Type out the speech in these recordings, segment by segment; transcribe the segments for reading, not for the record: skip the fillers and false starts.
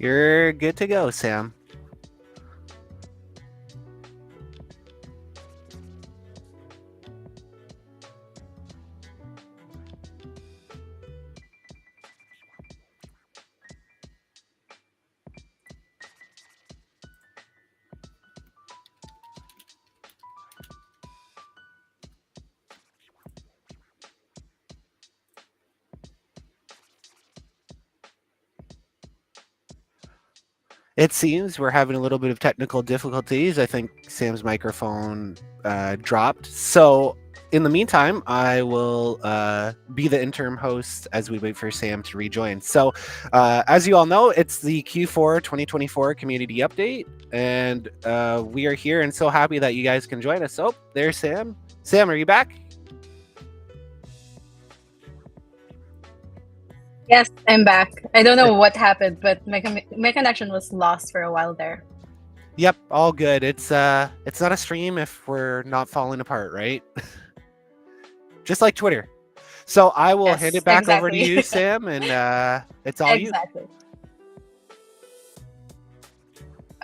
You're good to go, Sam. It seems we're having a little bit of technical difficulties. I think Sam's microphone dropped. So, in the meantime, I will be the interim host as we wait for Sam to rejoin. So, as you all know, it's the Q4 2024 community update, and we are here and so happy that you guys can join us. Oh, there's Sam. Sam, are you back? Yes, I'm back. I don't know what happened, but my connection was lost for a while there. Yep, all good. It's not a stream if we're not falling apart, right? Just like Twitter. So I will hand Yes, it back over to exactly. you, Sam, and it's all you. Exactly.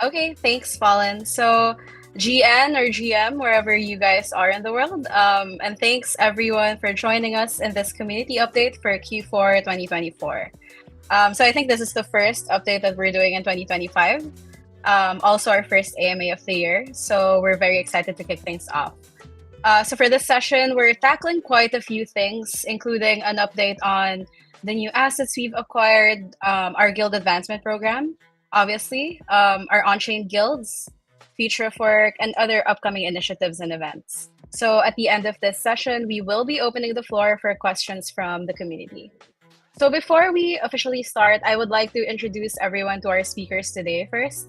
Okay, thanks, Fallen. So, GN or GM, wherever you guys are in the world. And thanks everyone for joining us in this community update for Q4 2024. So I think this is the first update that we're doing in 2025. Also our first AMA of the year. So we're very excited to kick things off. So for this session, we're tackling quite a few things, including an update on the new assets we've acquired, our guild advancement program, obviously, our on-chain guilds, future of work, and other upcoming initiatives and events. So at the end of this session, we will be opening the floor for questions from the community. So before we officially start, I would like to introduce everyone to our speakers today first.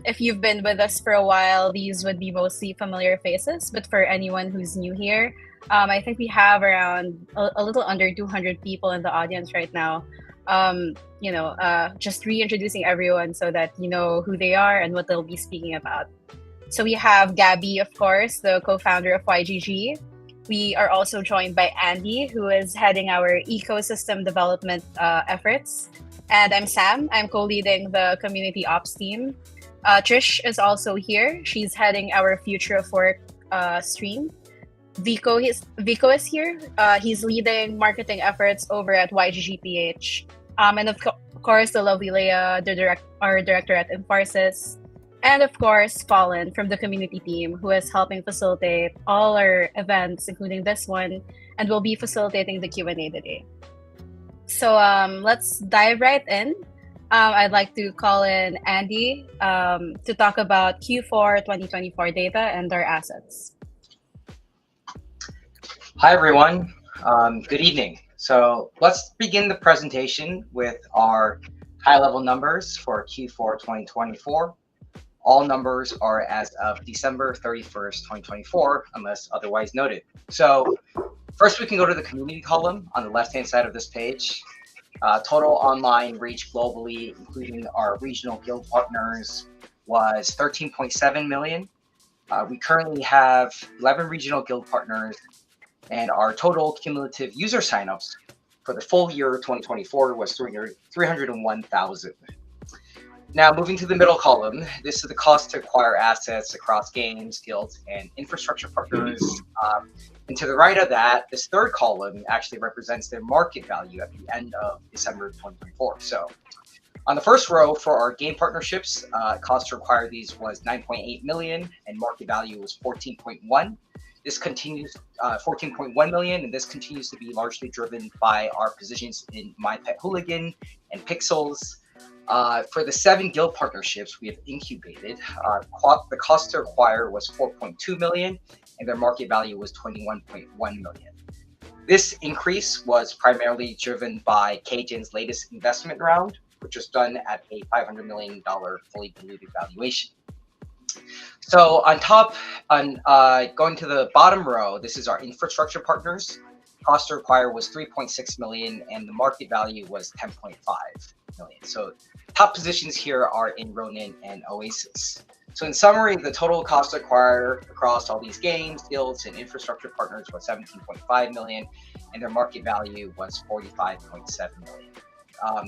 If you've been with us for a while, these would be mostly familiar faces, but for anyone who's new here, I think we have around a little under 200 people in the audience right now. Just reintroducing everyone so that you know who they are and what they'll be speaking about. So we have Gabby, of course, the co-founder of YGG. We are also joined by Andy, who is heading our ecosystem development efforts. And I'm Sam. I'm co-leading the community ops team. Trish is also here. She's heading our future of work stream. Vico is here. He's leading marketing efforts over at YGGPH. And of course, the lovely Leia, our director at Infarsis. And of course, Fallen from the community team, who is helping facilitate all our events, including this one, and will be facilitating the Q&A today. So let's dive right in. I'd like to call in Andy to talk about Q4 2024 data and our assets. Hi, everyone. Good evening. So let's begin the presentation with our high-level numbers for Q4 2024. All numbers are as of December 31st, 2024, unless otherwise noted. So first, we can go to the community column on the left-hand side of this page. Total online reach globally, including our regional guild partners, was 13.7 million. We currently have 11 regional guild partners, and our total cumulative user signups for the full year 2024 was 301,000. Now, moving to the middle column, this is the cost to acquire assets across games, guilds, and infrastructure partners. And to the right of that, this third column actually represents their market value at the end of December 2024. So on the first row for our game partnerships, cost to acquire these was 9.8 million and market value was 14.1. This continues 14.1 million, and this continues to be largely driven by our positions in My Pet Hooligan and Pixels. For the 7 guild partnerships we have incubated, the cost to acquire was 4.2 million, and their market value was 21.1 million. This increase was primarily driven by Cajun's latest investment round, which was done at a $500 million fully diluted valuation. So going to the bottom row, this is our infrastructure partners. Cost to acquire was 3.6 million, and the market value was 10.5 million. So top positions here are in Ronin and Oasis. So in summary, the total cost to acquire across all these games, guilds, and infrastructure partners was 17.5 million, and their market value was 45.7 million.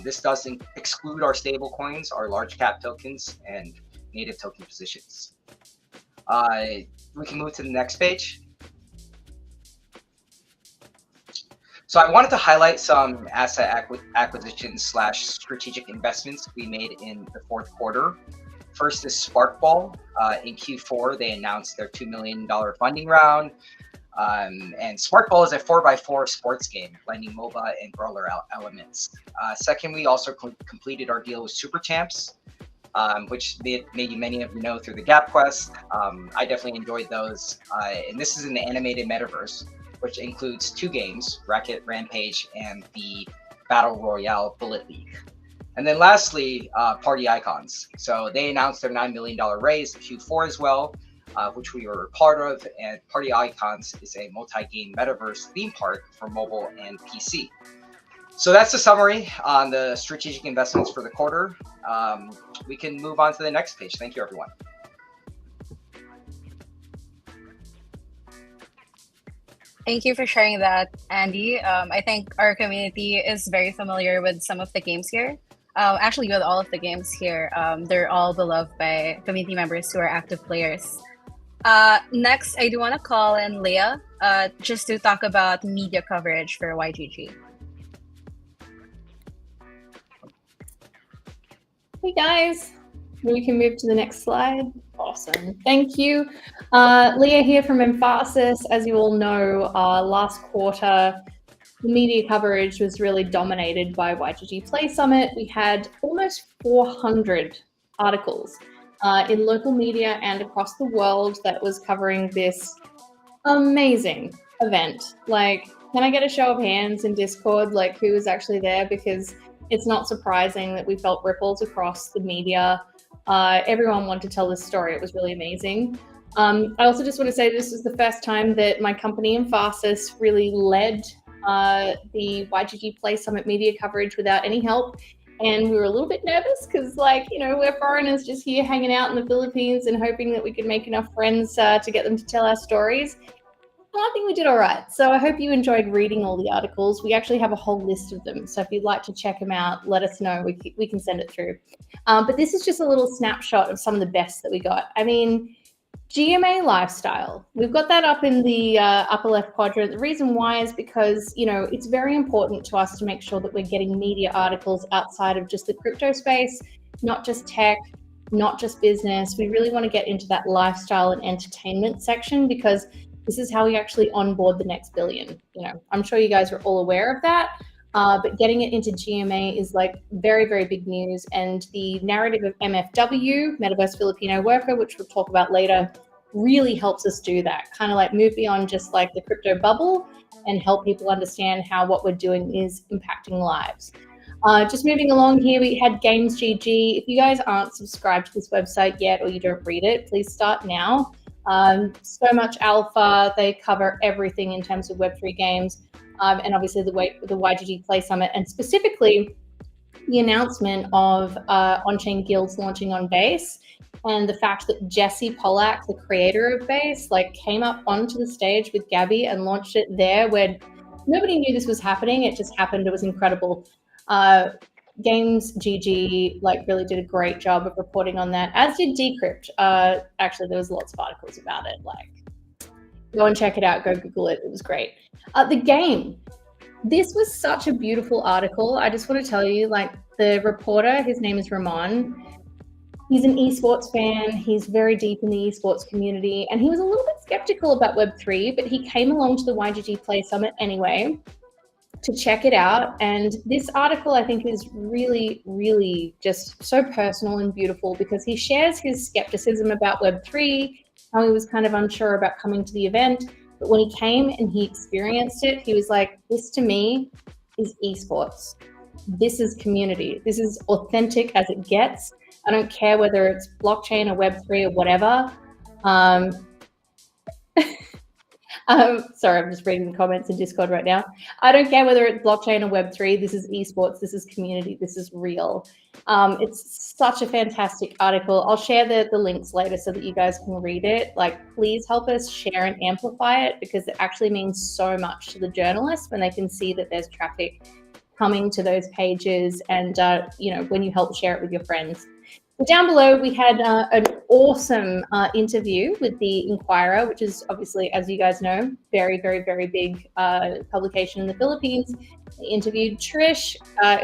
This doesn't exclude our stable coins, our large cap tokens, and native token positions. We can move to the next page. So I wanted to highlight some asset acquisitions / strategic investments we made in the fourth quarter. First is Sparkball. In Q4, they announced their $2 million funding round. And Sparkball is a 4x4 sports game, blending MOBA and brawler elements. Second, we also completed our deal with Super Champs, which maybe many of you know through the Gap Quest. I definitely enjoyed those. And this is an animated metaverse, which includes 2 games, Racket Rampage and the Battle Royale Bullet League. And then lastly, Party Icons. So they announced their $9 million raise in Q4 as well, which we were a part of. And Party Icons is a multi-game metaverse theme park for mobile and PC. So that's the summary on the strategic investments for the quarter. We can move on to the next page. Thank you, everyone. Thank you for sharing that, Andy. I think our community is very familiar with some of the games here. Actually, with all of the games here, they're all beloved by community members who are active players. Next, I do want to call in Leah just to talk about media coverage for YGG. Hey guys, we can move to the next slide. Awesome, thank you. Leah here from Emphasis. As you all know, last quarter, the media coverage was really dominated by YGG Play Summit. We had almost 400 articles in local media and across the world that was covering this amazing event. Like, can I get a show of hands in Discord, like who was actually there? Because it's not surprising that we felt ripples across the media. Everyone wanted to tell this story. It was really amazing. I also just want to say this is the first time that my company Emphasis really led the YGG Play Summit media coverage without any help. And we were a little bit nervous because, like, you know, we're foreigners just here hanging out in the Philippines and hoping that we could make enough friends to get them to tell our stories. I think we did all right. So I hope you enjoyed reading all the articles. We actually have a whole list of them. So if you'd like to check them out, let us know. We can send it through. But this is just a little snapshot of some of the best that we got. I mean, GMA lifestyle. We've got that up in the upper left quadrant. The reason why is because, you know, it's very important to us to make sure that we're getting media articles outside of just the crypto space, not just tech, not just business. We really want to get into that lifestyle and entertainment section because this is how we actually onboard the next billion. You know, I'm sure you guys are all aware of that, but getting it into GMA is like very, very big news. And the narrative of MFW, Metaverse Filipino Worker, which we'll talk about later, really helps us do that. Kind of like move beyond just like the crypto bubble and help people understand how what we're doing is impacting lives. Just moving along here, we had Games GG. If you guys aren't subscribed to this website yet or you don't read it, please start now. So much alpha. They cover everything in terms of Web3 games, and obviously the YGG Play Summit, and specifically the announcement of on-chain guilds launching on Base, and the fact that Jesse Pollack, the creator of Base, like came up onto the stage with Gabby and launched it there where nobody knew this was happening. It just happened. It was incredible. Games GG like really did a great job of reporting on that, as did Decrypt. Actually, there was lots of articles about it. Like, go and check it out. Go Google it. It was great. The game. This was such a beautiful article. I just want to tell you, like, the reporter, his name is Ramon. He's an esports fan. He's very deep in the esports community, and he was a little bit skeptical about Web3, but he came along to the YGG Play Summit anyway to check it out. And this article, I think, is really, really just so personal and beautiful because he shares his skepticism about Web3, how he was kind of unsure about coming to the event. But when he came and he experienced it, he was like, this to me is esports. This is community. This is authentic as it gets. I don't care whether it's blockchain or Web3 or whatever. Sorry, I'm just reading the comments in Discord right now. I don't care whether it's blockchain or Web3. This is esports. This is community. This is real. It's such a fantastic article. I'll share the links later so that you guys can read it. Like, please help us share and amplify it because it actually means so much to the journalists when they can see that there's traffic coming to those pages and, when you help share it with your friends. Down below, we had an awesome interview with the Inquirer, which is obviously, as you guys know, very, very, very big publication in the Philippines. We interviewed Trish,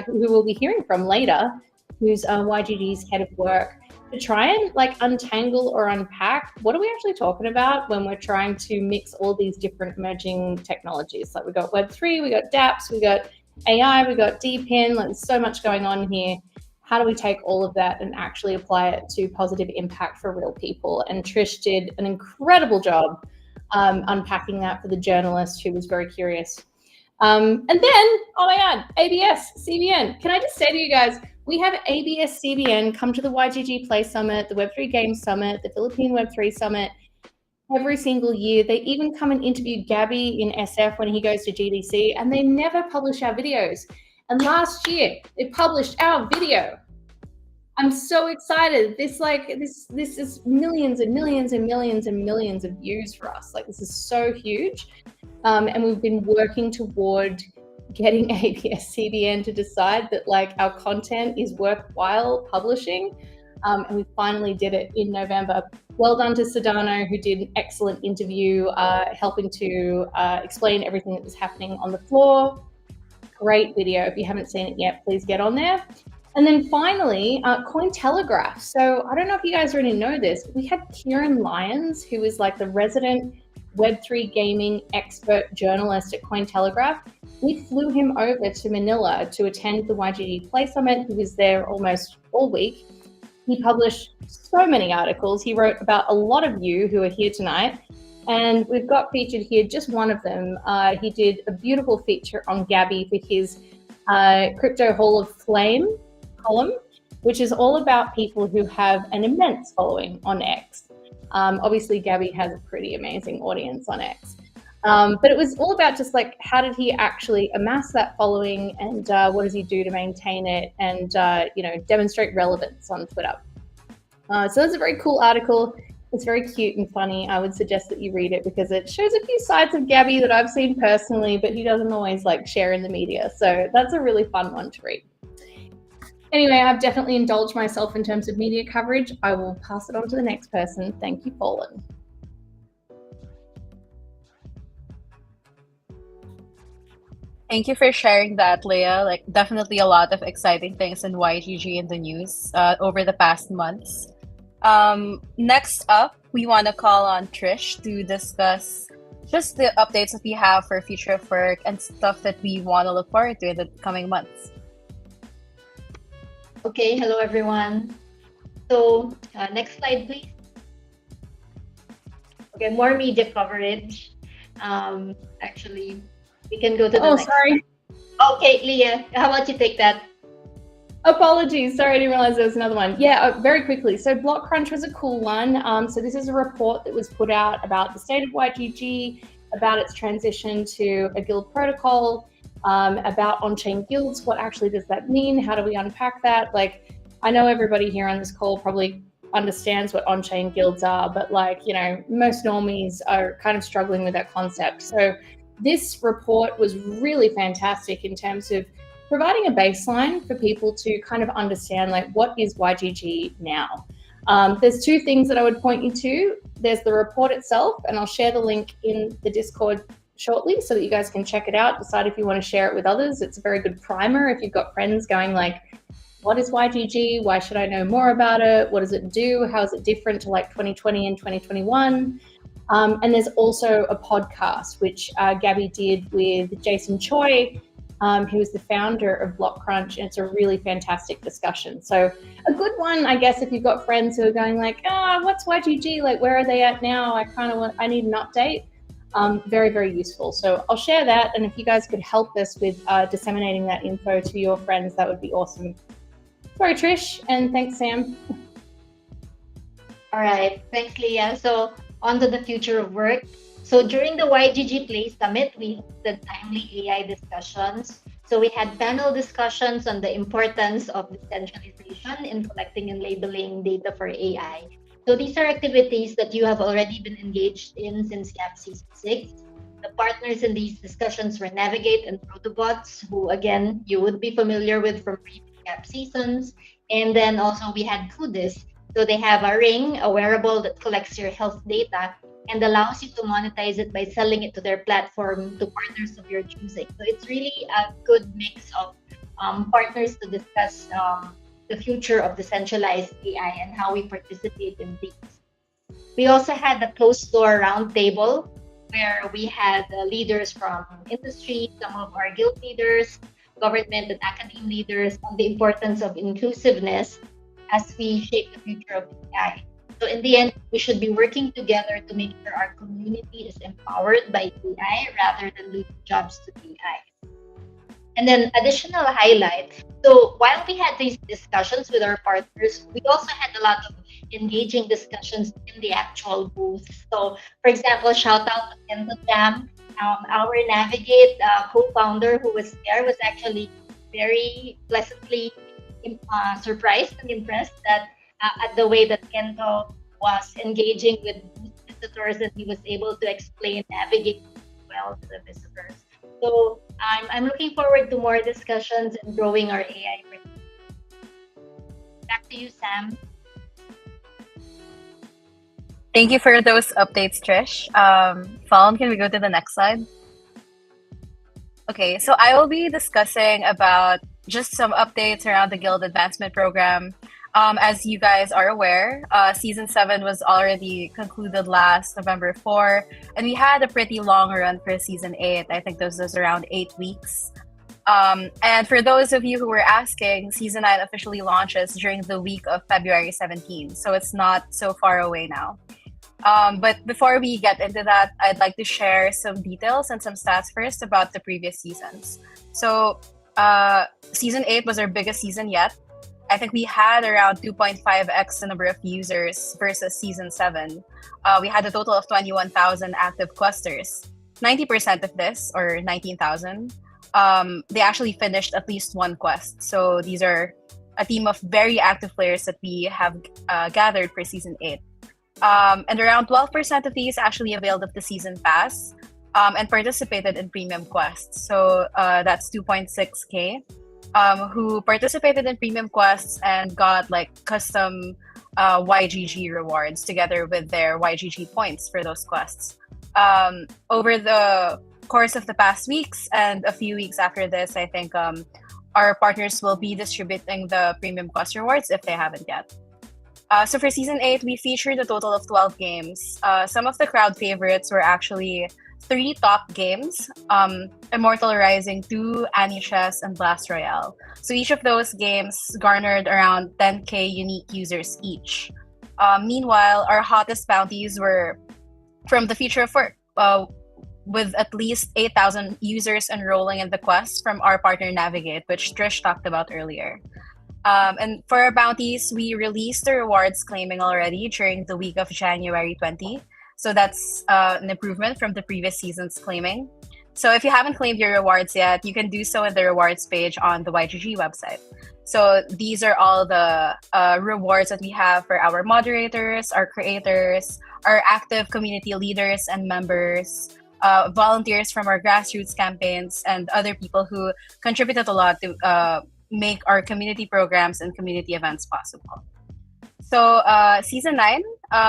who we'll be hearing from later, who's YGG's head of work, to try and untangle or unpack what are we actually talking about when we're trying to mix all these different emerging technologies. Like we got Web3, we got dApps, we got AI, we got DPIN, there's so much going on here. How do we take all of that and actually apply it to positive impact for real people? And Trish did an incredible job unpacking that for the journalist who was very curious. And then, oh my God, ABS, CBN. Can I just say to you guys, we have ABS CBN come to the YGG Play Summit, the Web3 Games Summit, the Philippine Web3 Summit every single year. They even come and interview Gabby in SF when he goes to GDC, and they never publish our videos. And last year, they published our video. I'm so excited. This is millions and millions and millions and millions of views for us. This is so huge. And we've been working toward getting ABS CBN to decide that our content is worthwhile publishing. And we finally did it in November. Well done to Sedano, who did an excellent interview, helping to explain everything that was happening on the floor. Great video. If you haven't seen it yet, please get on there. And then finally, Cointelegraph. So I don't know if you guys already know this, but we had Kieran Lyons, who is the resident Web3 gaming expert journalist at Cointelegraph. We flew him over to Manila to attend the YGG Play Summit. He was there almost all week. He published so many articles. He wrote about a lot of you who are here tonight. And we've got featured here just one of them. He did a beautiful feature on Gabby for his Crypto Hall of Flame column, which is all about people who have an immense following on X. Obviously, Gabby has a pretty amazing audience on X. But it was all about just how did he actually amass that following, and what does he do to maintain it, and demonstrate relevance on Twitter. So that's a very cool article. It's very cute and funny. I would suggest that you read it because it shows a few sides of Gabby that I've seen personally, but he doesn't always share in the media. So that's a really fun one to read. Anyway, I've definitely indulged myself in terms of media coverage. I will pass it on to the next person. Thank you, Paulin. Thank you for sharing that, Leah. Definitely a lot of exciting things in YGG in the news over the past months. Next up, we want to call on Trish to discuss just the updates that we have for future of work and stuff that we want to look forward to in the coming months. Okay, hello everyone. So next slide, please. Okay, more media coverage. Actually, we can go to the next. Sorry. Okay, Leah, how about you take that? Apologies. Sorry, I didn't realize there was another one. Yeah, very quickly. So Block Crunch was a cool one. So this is a report that was put out about the state of YGG, about its transition to a guild protocol, about on-chain guilds. What actually does that mean? How do we unpack that? I know everybody here on this call probably understands what on-chain guilds are, but most normies are kind of struggling with that concept. So this report was really fantastic in terms of providing a baseline for people to kind of understand what is YGG now. There's two things that I would point you to. There's the report itself, and I'll share the link in the Discord shortly so that you guys can check it out, decide if you want to share it with others. It's a very good primer if you've got friends going what is YGG? Why should I know more about it? What does it do? How is it different to 2020 and 2021? And there's also a podcast, which Gabby did with Jason Choi, who is the founder of Block Crunch, and it's a really fantastic discussion. So a good one, I guess, if you've got friends who are going what's YGG? Where are they at now? I need an update. Very, very useful. So I'll share that. And if you guys could help us with disseminating that info to your friends, that would be awesome. Sorry, Trish, and thanks, Sam. All right, thanks, Leah. So on to the future of work. So during the YGG Play Summit, we hosted timely AI discussions. So we had panel discussions on the importance of decentralization in collecting and labeling data for AI. So these are activities that you have already been engaged in since YAP Season 6. The partners in these discussions were Navigate and Protobots, who again you would be familiar with from previous cap seasons. And then also we had Kudis. So they have a ring, a wearable that collects your health data and allows you to monetize it by selling it to their platform to partners of your choosing. So it's really a good mix of partners to discuss the future of decentralized AI and how we participate in these. We also had a closed door roundtable where we had leaders from industry, some of our guild leaders, government and academic leaders on the importance of inclusiveness as we shape the future of AI. So in the end, we should be working together to make sure our community is empowered by AI rather than losing jobs to AI. And then additional highlight. So while we had these discussions with our partners, we also had a lot of engaging discussions in the actual booth. So for example, shout out to Kento Jam, our Navigate co-founder who was there was actually very pleasantly surprised and impressed that at the way that Kento was engaging with visitors and he was able to explain Navigate well to the visitors. So I'm looking forward to more discussions and growing our AI. Back to you, Sam. Thank you for those updates, Trish. Fawn, can we go to the next slide? Okay, so I will be discussing about just some updates around the Guild Advancement Program. As you guys are aware, Season 7 was already concluded last November 4, and we had a pretty long run for Season 8. I think this was around 8 weeks. And for those of you who were asking, Season 9 officially launches during the week of February 17, so it's not so far away now. But before we get into that, I'd like to share some details and some stats first about the previous seasons. So Season 8 was our biggest season yet. I think we had around 2.5x the number of users versus Season 7. We had a total of 21,000 active questers. 90% of this, or 19,000, they actually finished at least one quest. So these are a team of very active players that we have gathered for Season 8. And around 12% of these actually availed of the Season Pass and participated in premium quests. So that's 2.6K. Who participated in premium quests and got like custom YGG rewards together with their YGG points for those quests. Over the course of the past weeks and a few weeks after this, I think our partners will be distributing the premium quest rewards if they haven't yet. So for Season 8, we featured a total of 12 games. Some of the crowd favorites were actually 3 top games, Immortal Rising 2, Annie Chess, and Blast Royale. So each of those games garnered around 10k unique users each. Meanwhile, our hottest bounties were from the Future of Work, with at least 8,000 users enrolling in the quest from our partner Navigate, which Trish talked about earlier. And for our bounties, we released the rewards claiming already during the week of January 20. So that's an improvement from the previous season's claiming. So if you haven't claimed your rewards yet, you can do so in the rewards page on the YGG website. So these are all the rewards that we have for our moderators, our creators, our active community leaders and members, volunteers from our grassroots campaigns, and other people who contributed a lot to make our community programs and community events possible. So Season 9,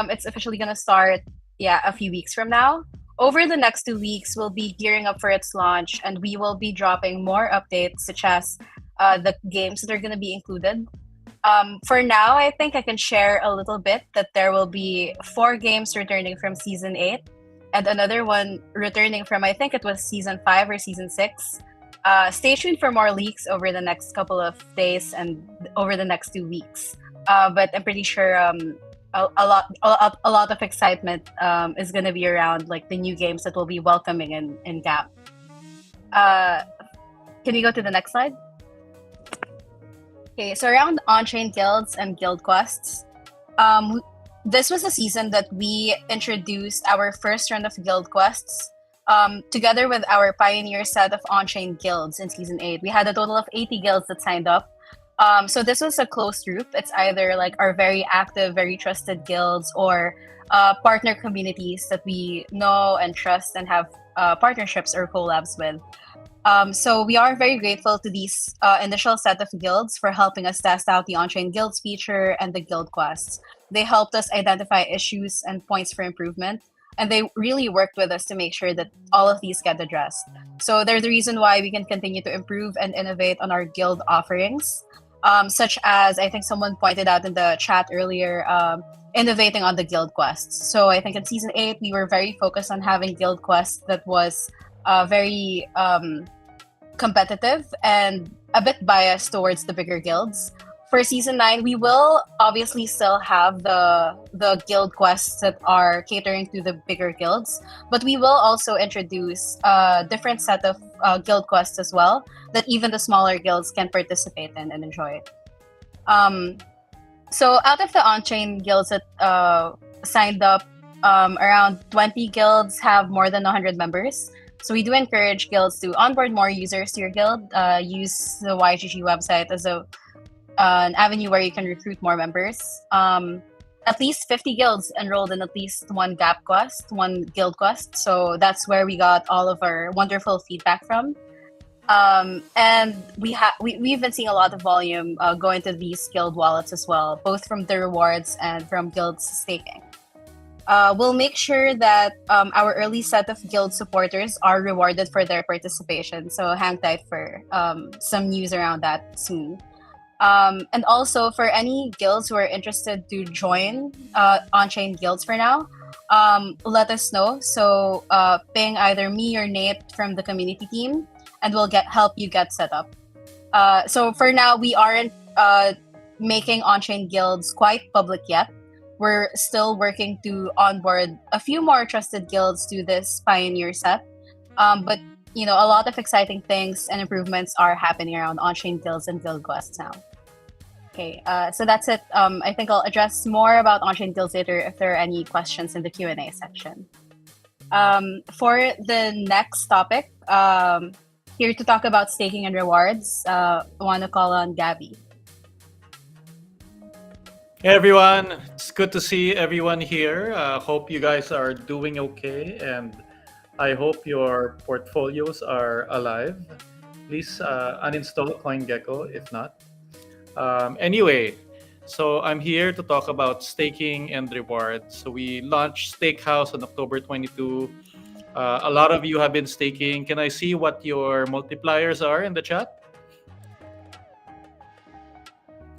it's officially going to start a few weeks from now. Over the next 2 weeks, we'll be gearing up for its launch, and we will be dropping more updates, such as the games that are going to be included. For now, I think I can share a little bit that there will be 4 games returning from Season 8, and another one returning from, I think it was Season 5 or Season 6. Stay tuned for more leaks over the next couple of days and over the next 2 weeks. But I'm pretty sure a lot of excitement is going to be around like the new games that we'll be welcoming in GAP. Can we go to the next slide? Okay, so around on-chain guilds and guild quests, this was a season that we introduced our first round of guild quests together with our pioneer set of on-chain guilds in Season 8. We had a total of 80 guilds that signed up. So this was a closed group. It's either like our very active, very trusted guilds or partner communities that we know and trust and have partnerships or collabs with. So we are very grateful to these initial set of guilds for helping us test out the on-chain guilds feature and the guild quests. They helped us identify issues and points for improvement, and they really worked with us to make sure that all of these get addressed. So they're the reason why we can continue to improve and innovate on our guild offerings, such as I think someone pointed out in the chat earlier, innovating on the guild quests. So I think in season 8 we were very focused on having guild quests that was very competitive and a bit biased towards the bigger guilds. For season 9, we will obviously still have the guild quests that are catering to the bigger guilds, but we will also introduce a different set of guild quests as well that even the smaller guilds can participate in and enjoy. So out of the on-chain guilds that signed up, around 20 guilds have more than 100 members. So we do encourage guilds to onboard more users to your guild. Use the YGG website as an avenue where you can recruit more members. At least 50 guilds enrolled in at least one gap quest, one guild quest. So that's where we got all of our wonderful feedback from. And we've been seeing a lot of volume go into these guild wallets as well, both from the rewards and from guilds staking. We'll make sure that our early set of guild supporters are rewarded for their participation. So hang tight for some news around that soon. And also for any guilds who are interested to join on-chain guilds for now, let us know. So ping either me or Nate from the community team, and we'll help you get set up. So for now, we aren't making on-chain guilds quite public yet. We're still working to onboard a few more trusted guilds to this pioneer set. But a lot of exciting things and improvements are happening around on-chain guilds and guild quests now. Okay, so that's it. I think I'll address more about on-chain guilds later if there are any questions in the Q&A section. For the next topic, here to talk about staking and rewards, I want to call on Gabby. Hey everyone, it's good to see everyone here. Hope you guys are doing okay, and I hope your portfolios are alive. Please uninstall CoinGecko if not. Anyway, so I'm here to talk about staking and rewards. So we launched Stakehouse on October 22. A lot of you have been staking. Can I see what your multipliers are in the chat?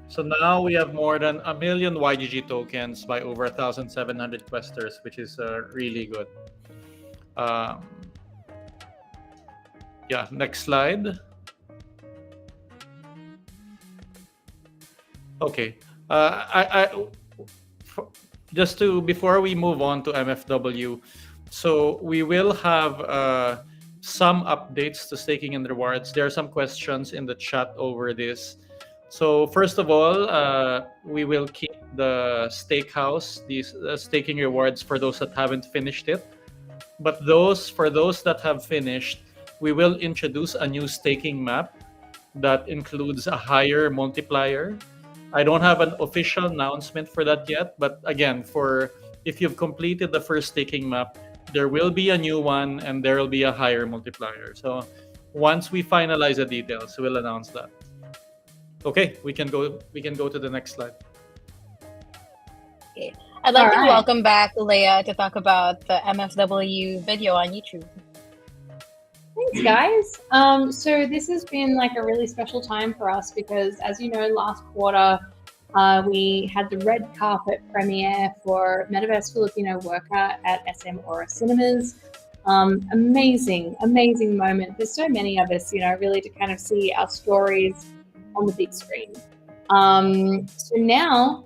So now we have more than 1 million YGG tokens by over 1,700 questers, which is really good. Yeah, next slide. Okay. Before we move on to MFW, so we will have some updates to staking and rewards. There are some questions in the chat over this. So first of all, we will keep the Stakehouse, these staking rewards for those that haven't finished it. But for those that have finished, we will introduce a new staking map that includes a higher multiplier. I don't have an official announcement for that yet, but again, if you've completed the first staking map, there will be a new one and there will be a higher multiplier. So once we finalize the details, we'll announce that. Okay, we can go to the next slide. Okay. I'd like to welcome back Leia to talk about the MFW video on YouTube. Thanks, guys. So this has been like a really special time for us because, as you know, last quarter we had the red carpet premiere for Metaverse Filipino Worker at SM Aura Cinemas. Amazing moment. There's so many of us, really to kind of see our stories on the big screen. So now,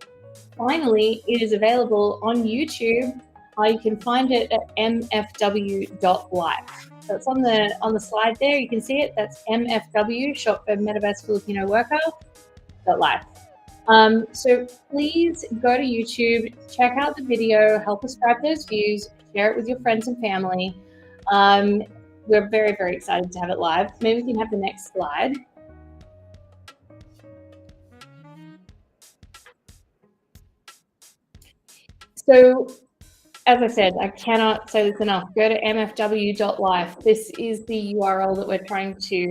finally, it is available on YouTube. You can find it at mfw.life. So it's on the slide there. You can see it. That's MFW, short for Metaverse Filipino Worker .life. So please go to YouTube, check out the video, help us drive those views, share it with your friends and family. We're very, very excited to have it live. Maybe we can have the next slide. So, as I said, I cannot say this enough. Go to mfw.life. This is the URL that we're trying to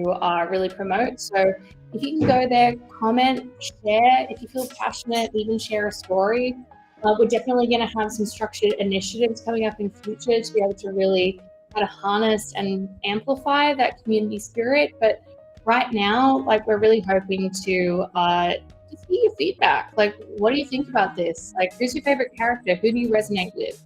really promote. So if you can go there, comment, share, if you feel passionate, even share a story. We're definitely going to have some structured initiatives coming up in future to be able to really kind of harness and amplify that community spirit. But right now, like, we're really hoping to just hear your feedback. Like, what do you think about this? Like, who's your favorite character? Who do you resonate with?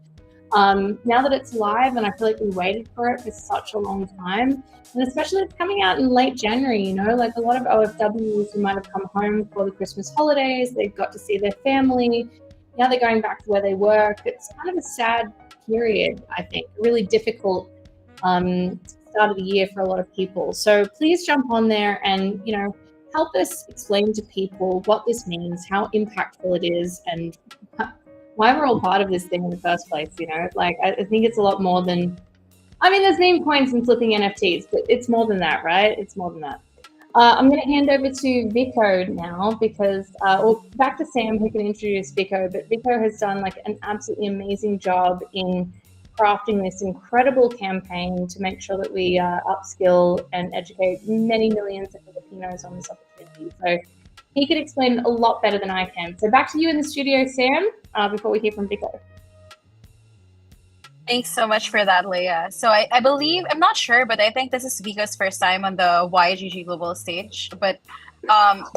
Now that it's live, and I feel like we waited for it for such a long time, and especially it's coming out in late January, you know, like a lot of OFWs who might have come home for the Christmas holidays, they've got to see their family, now they're going back to where they work. It's kind of a sad period, I think, a really difficult start of the year for a lot of people. So please jump on there and, you know, help us explain to people what this means, how impactful it is, and why we're all part of this thing in the first place. You know, like, I think it's a lot more than, I mean, there's meme coins and flipping NFTs, but it's more than that, right? It's more than that. I'm going to hand over to Vico now because, or back to Sam who can introduce Vico, but Vico has done like an absolutely amazing job in crafting this incredible campaign to make sure that we upskill and educate many millions of Filipinos on this opportunity. So he could explain a lot better than I can. So back to you in the studio, Sam, before we hear from Vico. Thanks so much for that, Leah. So I believe, I'm not sure, but I think this is Vico's first time on the YGG Global stage. But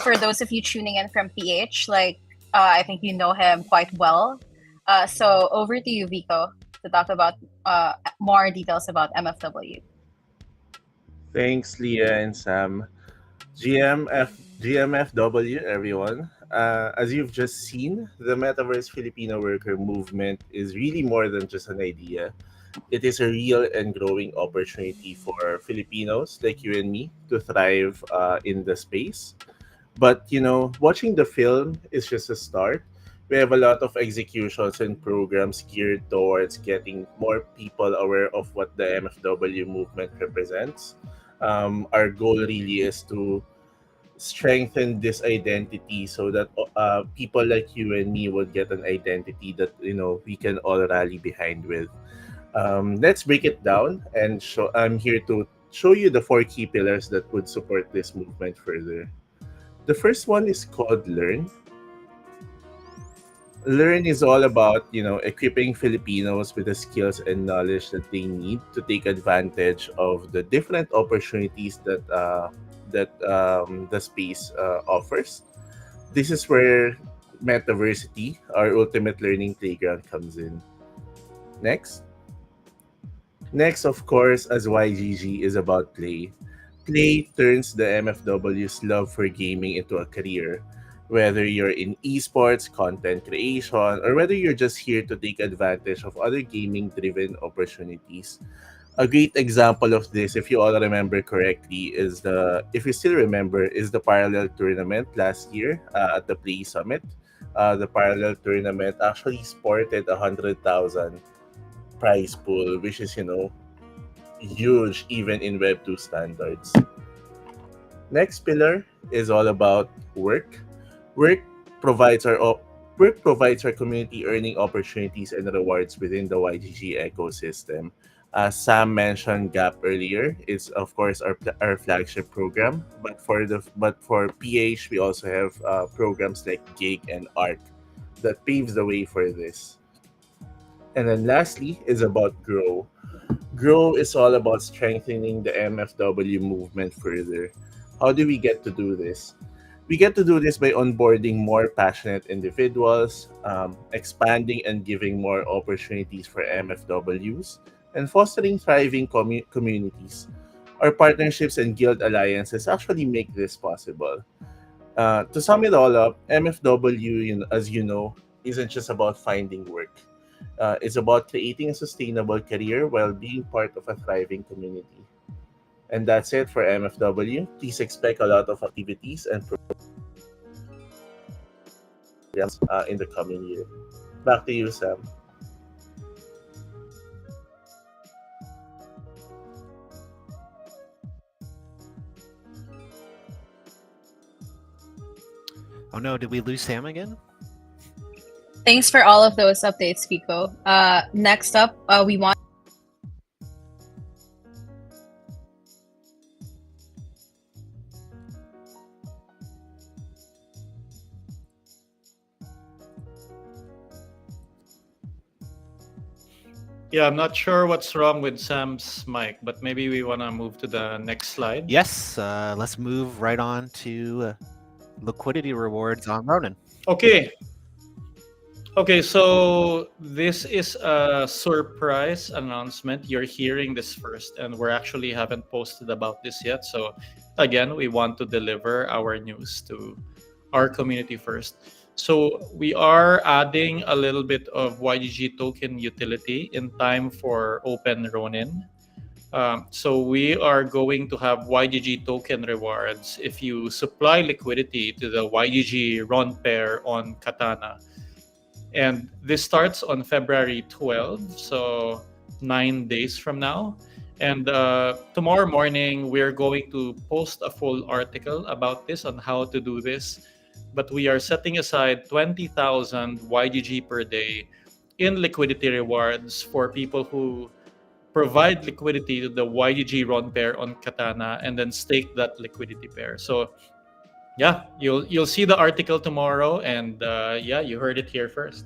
for those of you tuning in from PH, like, I think you know him quite well. So over to you, Vico, to talk about more details about MFW. Thanks, Leah and Sam. GMFW, everyone. As you've just seen, the Metaverse Filipino Worker Movement is really more than just an idea. It is a real and growing opportunity for Filipinos like you and me to thrive in the space. But, you know, watching the film is just a start. We have a lot of executions and programs geared towards getting more people aware of what the MFW movement represents. Our goal really is to strengthen this identity so that people like you and me will get an identity that, you know, we can all rally behind with. Let's break it down, and I'm here to show you the four key pillars that would support this movement further. The first one is called Learn. Learn is all about, you know, equipping Filipinos with the skills and knowledge that they need to take advantage of the different opportunities that the space offers. This is where Metaversity, our ultimate learning playground, comes in. Next. Next, of course, as YGG is about play. Play turns the MFW's love for gaming into a career. Whether you're in esports, content creation, or whether you're just here to take advantage of other gaming driven opportunities. A great example of this, if you all remember correctly, is if you still remember, is the parallel tournament last year at the Play Summit. The parallel tournament actually sported 100,000 prize pool, which is, you know, huge even in Web 2 standards. Next pillar is all about work. Work provides our work provides our community earning opportunities and rewards within the YGG ecosystem. As Sam mentioned Gap earlier, it's of course our flagship program. But for PH, we also have programs like Gig and Arc that paves the way for this. And then lastly is about Grow. Grow is all about strengthening the MFW movement further. How do we get to do this? We get to do this by onboarding more passionate individuals, expanding and giving more opportunities for MFWs, and fostering thriving communities. Our partnerships and guild alliances actually make this possible. To sum it all up, MFW, as you know, isn't just about finding work. It's about creating a sustainable career while being part of a thriving community. And that's it for MFW. Please expect a lot of activities and programs in the coming year. Back to you, Sam. Oh no, did we lose Sam again? Thanks for all of those updates, Pico. Next up, we want. Yeah, I'm not sure what's wrong with Sam's mic, but maybe we want to move to the next slide. Yes, let's move right on to liquidity rewards on Ronin. Okay. Okay, so this is a surprise announcement. You're hearing this first, and we actually haven't posted about this yet. So, again, we want to deliver our news to our community first. So, we are adding a little bit of YGG token utility in time for Open Ronin. So, we are going to have YGG token rewards if you supply liquidity to the YGG Ron pair on Katana. And this starts on February 12th, so 9 days from now. And tomorrow morning, we're going to post a full article about this on how to do this. But we are setting aside 20,000 YGG per day in liquidity rewards for people who provide liquidity to the YGG Ron pair on Katana and then stake that liquidity pair. So yeah, you'll see the article tomorrow, and yeah, you heard it here first.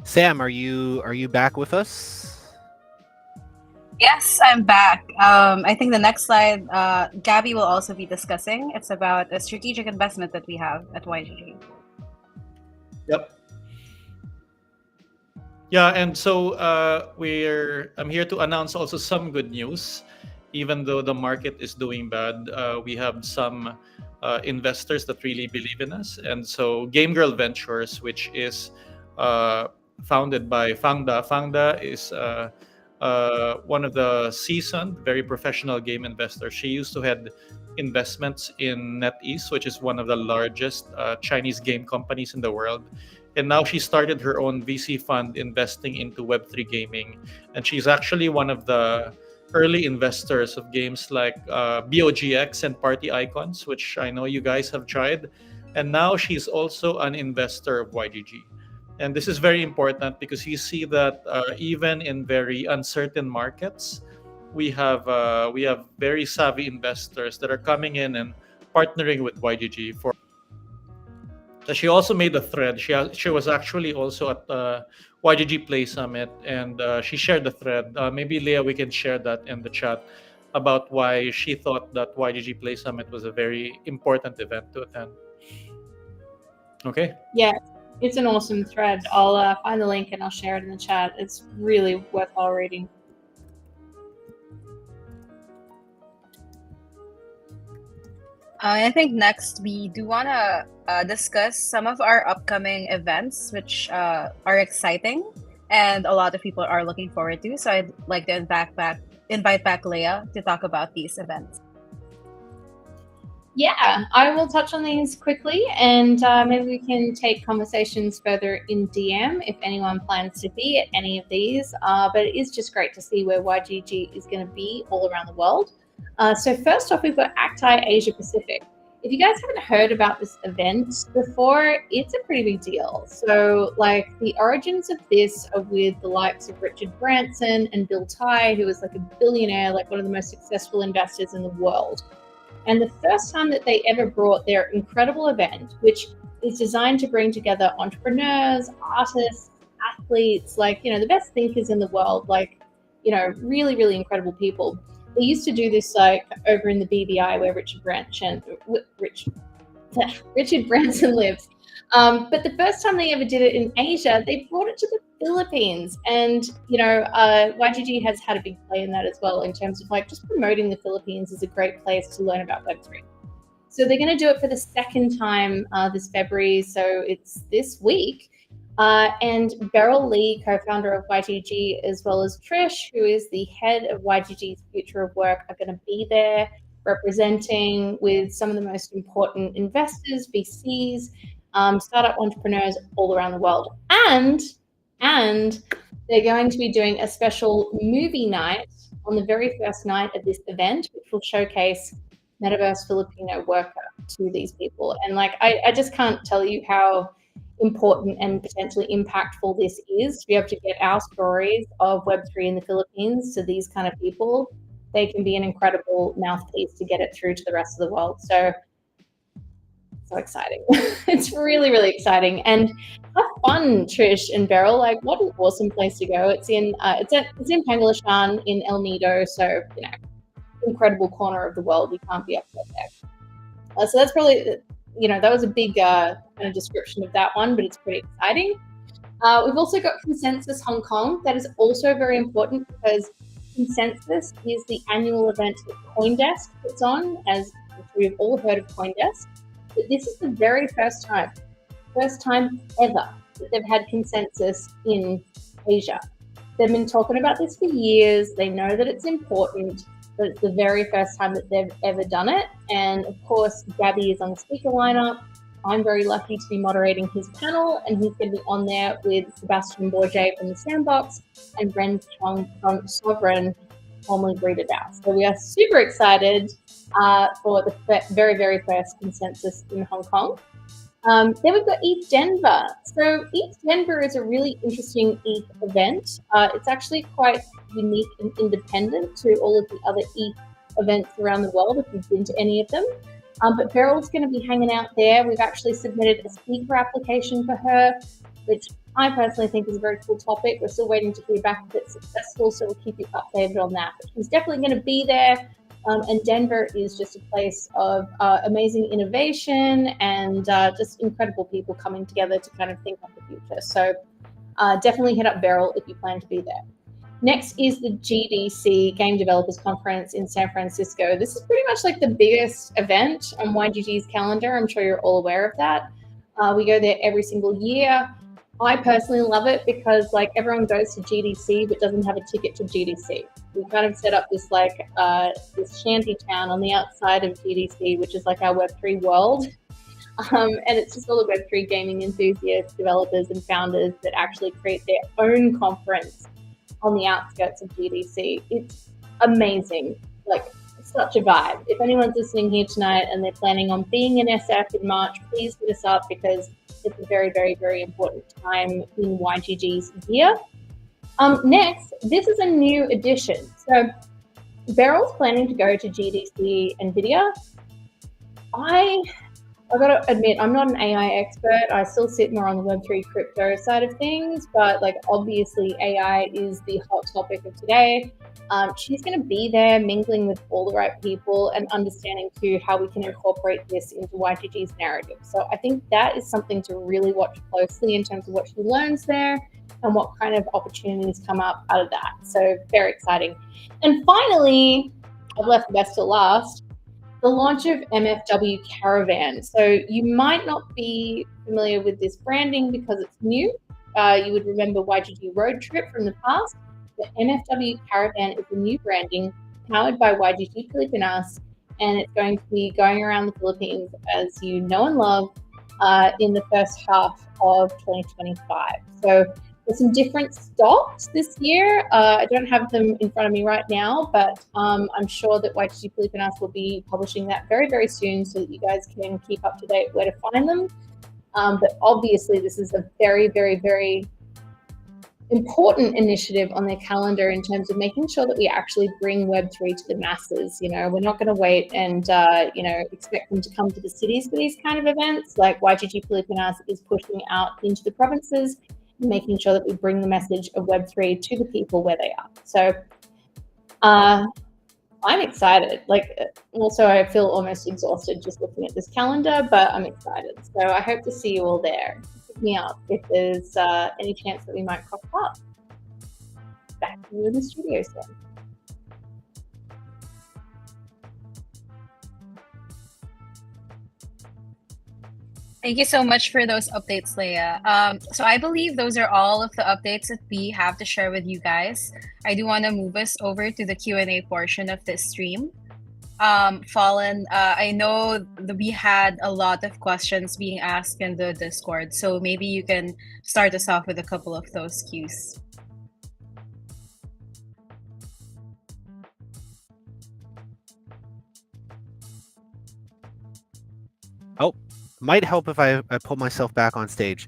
Sam, are you back with us? Yes, I'm back. I think the next slide, Gabby will also be discussing. It's about a strategic investment that we have at YGG. Yep. Yeah, and so I'm here to announce also some good news. Even though the market is doing bad, we have some investors that really believe in us. And so Game Girl Ventures, which is founded by Fangda. Fangda is one of the seasoned, very professional game investors. She used to head investments in NetEase, which is one of the largest Chinese game companies in the world. And now she started her own VC fund investing into Web3 gaming. And she's actually one of the early investors of games like BOGX and Party Icons, which I know you guys have tried. And now she's also an investor of YGG. And this is very important because you see that even in very uncertain markets, we have very savvy investors that are coming in and partnering with YGG for. She also made a thread. She was actually also at YGG Play Summit, and she shared the thread. Maybe Leah, we can share that in the chat about why she thought that YGG Play Summit was a very important event to attend. Okay. Yeah, it's an awesome thread. I'll find the link and I'll share it in the chat. It's really worthwhile reading. I think next we do want to discuss some of our upcoming events, which are exciting and a lot of people are looking forward to. So I'd like to invite back Leah to talk about these events. Yeah, I will touch on these quickly, and maybe we can take conversations further in DM if anyone plans to be at any of these. But it is just great to see where YGG is going to be all around the world. So first off, we've got Acti Asia Pacific. If you guys haven't heard about this event before, it's a pretty big deal. So like the origins of this are with the likes of Richard Branson and Bill Tai, who was like a billionaire, like one of the most successful investors in the world. And the first time that they ever brought their incredible event, which is designed to bring together entrepreneurs, artists, athletes, like, you know, the best thinkers in the world, like, you know, really, really incredible people. They used to do this like over in the BVI where Richard Branson lives. But the first time they ever did it in Asia, they brought it to the Philippines. And, you know, YGG has had a big play in that as well in terms of like just promoting the Philippines as a great place to learn about Web3. So they're going to do it for the second time this February. So it's this week. And Beryl Lee, co-founder of YGG, as well as Trish, who is the head of YGG's Future of Work, are going to be there representing with some of the most important investors, VCs, startup entrepreneurs all around the world. And they're going to be doing a special movie night on the very first night of this event, which will showcase metaverse Filipino worker to these people. And like, I just can't tell you how important and potentially impactful this is to be able to get our stories of Web3 in the Philippines to these kind of people. They can be an incredible mouthpiece to get it through to the rest of the world. So exciting. It's really, really exciting. And have fun, Trish and Beryl. Like, what an awesome place to go. It's in Pangasinan in El Nido, so incredible corner of the world. You can't be upset there. So that's probably, that was a big kind of description of that one, but it's pretty exciting. We've also got Consensus Hong Kong. That is also very important because Consensus is the annual event that CoinDesk puts on, as we've all heard of CoinDesk. But this is the very first time ever that they've had Consensus in Asia. They've been talking about this for years. They know that it's important, but it's the very first time that they've ever done it. And of course, Gabby is on the speaker lineup. I'm very lucky to be moderating his panel, and he's going to be on there with Sebastian Bourget from the Sandbox and Ren Chong from Sovereign, formerly Breeded Out. So we are super excited for the very, very first Consensus in Hong Kong. Then we've got ETH Denver. So ETH Denver is a really interesting ETH event. It's actually quite unique and independent to all of the other ETH events around the world, if you've been to any of them. But Beryl's going to be hanging out there. We've actually submitted a speaker application for her, which I personally think is a very cool topic. We're still waiting to hear back if it's successful, so we'll keep you updated on that. But she's definitely going to be there. And Denver is just a place of amazing innovation and just incredible people coming together to kind of think of the future. So definitely hit up Beryl if you plan to be there. Next is the GDC, Game Developers Conference in San Francisco. This is pretty much like the biggest event on YGG's calendar. I'm sure you're all aware of that. We go there every single year. I personally love it because like everyone goes to GDC but doesn't have a ticket to GDC. We kind of set up this like this shanty town on the outside of GDC, which is like our Web3 world. And it's just all the Web3 gaming enthusiasts, developers and founders that actually create their own conference on the outskirts of GDC. It's amazing, like such a vibe. If anyone's listening here tonight and they're planning on being in SF in March, please hit us up because it's a very, very, very important time in YGG's year. Next, this is a new addition. So Beryl's planning to go to GDC NVIDIA. I've got to admit, I'm not an AI expert. I still sit more on the Web3 crypto side of things, but like obviously AI is the hot topic of today. She's going to be there mingling with all the right people and understanding too how we can incorporate this into YGG's narrative. So I think that is something to really watch closely in terms of what she learns there and what kind of opportunities come up out of that. So very exciting. And finally, I've left the best to last, the launch of MFW Caravan. So you might not be familiar with this branding because it's new. You would remember YGG Road Trip from the past. The MFW Caravan is a new branding powered by YGG Filipinas, and it's going to be going around the Philippines, as you know and love, in the first half of 2025. So there's some different stops this year. I don't have them in front of me right now, but I'm sure that YGG Filipinas will be publishing that very, very soon so that you guys can keep up to date where to find them. But obviously, this is a very, very, very important initiative on their calendar in terms of making sure that we actually bring Web3 to the masses. You know, we're not going to wait and, expect them to come to the cities for these kind of events. Like YGG Filipinas is pushing out into the provinces, making sure that we bring the message of Web3 to the people where they are. So I'm excited. Like, also, I feel almost exhausted just looking at this calendar, but I'm excited. So I hope to see you all there. Hit me up if there's any chance that we might crop up. Back to you in the studio soon. Thank you so much for those updates, Leia. So I believe those are all of the updates that we have to share with you guys. I do want to move us over to the Q&A portion of this stream. Fallen, I know that we had a lot of questions being asked in the Discord, so maybe you can start us off with a couple of those cues. Might help if I pull myself back on stage.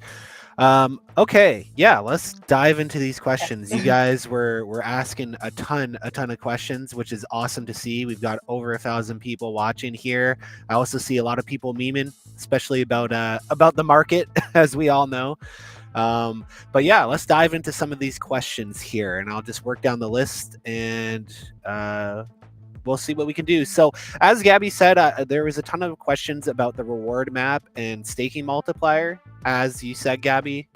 Okay, yeah, let's dive into these questions. You guys were asking a ton of questions, which is awesome to see. We've got over 1,000 people watching here. I also see a lot of people memeing, especially about the market, as we all know. But yeah, let's dive into some of these questions here, and I'll just work down the list and we'll see what we can do. So, as Gabby said, there was a ton of questions about the reward map and staking multiplier. As you said, Gabby,